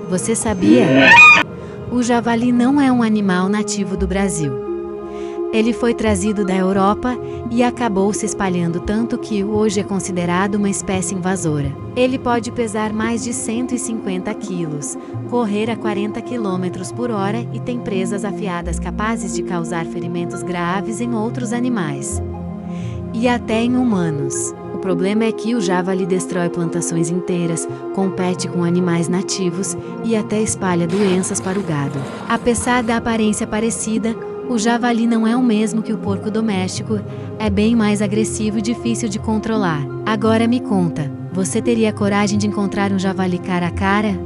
Você sabia? O javali não é um animal nativo do Brasil. Ele foi trazido da Europa e acabou se espalhando tanto que hoje é considerado uma espécie invasora. Ele pode pesar mais de 150 quilos, correr a 40 km por hora e tem presas afiadas capazes de causar ferimentos graves em outros animais. E até em humanos. O problema é que o javali destrói plantações inteiras, compete com animais nativos e até espalha doenças para o gado. Apesar da aparência parecida, o javali não é o mesmo que o porco doméstico, é bem mais agressivo e difícil de controlar. Agora me conta, você teria coragem de encontrar um javali cara a cara?